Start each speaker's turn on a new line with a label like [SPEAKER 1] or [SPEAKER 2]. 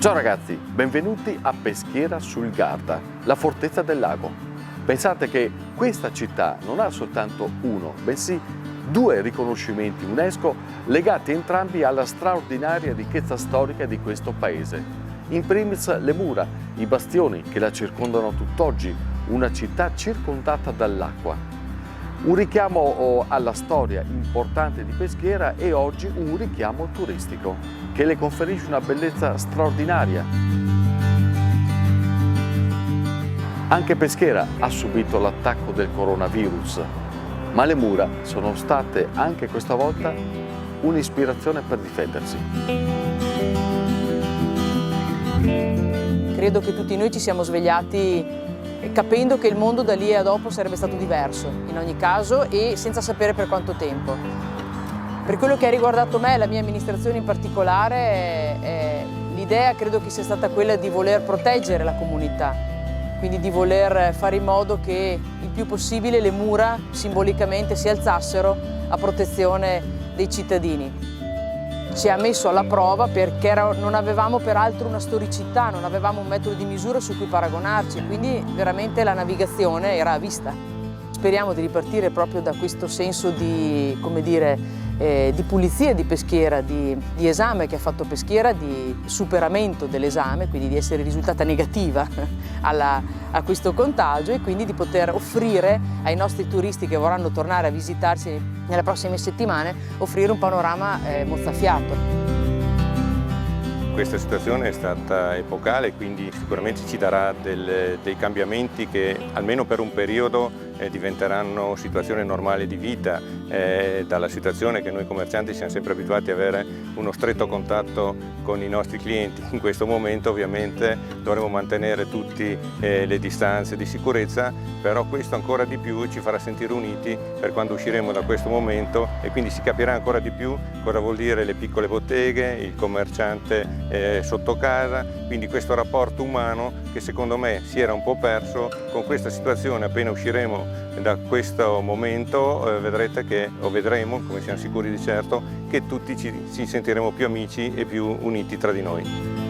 [SPEAKER 1] Ciao ragazzi, benvenuti a Peschiera sul Garda, la fortezza del lago. Pensate che questa città non ha soltanto uno, bensì due riconoscimenti UNESCO legati entrambi alla straordinaria ricchezza storica di questo paese. In primis le mura, i bastioni che la circondano tutt'oggi, una città circondata dall'acqua. Un richiamo alla storia importante di Peschiera e oggi un richiamo turistico che le conferisce una bellezza straordinaria. Anche Peschiera ha subito l'attacco del coronavirus, ma le mura sono state anche questa volta un'ispirazione per difendersi.
[SPEAKER 2] Credo che tutti noi ci siamo svegliati capendo che il mondo da lì a dopo sarebbe stato diverso, in ogni caso, e senza sapere per quanto tempo. Per quello che ha riguardato me e la mia amministrazione in particolare, l'idea credo che sia stata quella di voler proteggere la comunità, quindi di voler fare in modo che il più possibile le mura simbolicamente si alzassero a protezione dei cittadini. Ci ha messo alla prova perché non avevamo peraltro una storicità, non avevamo un metodo di misura su cui paragonarci, quindi veramente la navigazione era a vista. Speriamo di ripartire proprio da questo senso di, come dire, di pulizia di Peschiera, di esame che ha fatto Peschiera, di superamento dell'esame, quindi di essere risultata negativa a questo contagio e quindi di poter offrire ai nostri turisti che vorranno tornare a visitarci nelle prossime settimane, offrire un panorama mozzafiato.
[SPEAKER 3] Questa situazione è stata epocale, quindi sicuramente ci darà dei cambiamenti che almeno per un periodo diventeranno situazione normale di vita, dalla situazione che noi commercianti siamo sempre abituati ad avere uno stretto contatto con i nostri clienti. In questo momento ovviamente dovremo mantenere tutte le distanze di sicurezza, però questo ancora di più ci farà sentire uniti per quando usciremo da questo momento e quindi si capirà ancora di più cosa vuol dire le piccole botteghe, il commerciante sotto casa, quindi questo rapporto umano che secondo me si era un po' perso. Con questa situazione, appena usciremo da questo momento, vedrete che, o vedremo, come siamo sicuri di certo, che tutti ci sentiremo più amici e più uniti tra di noi.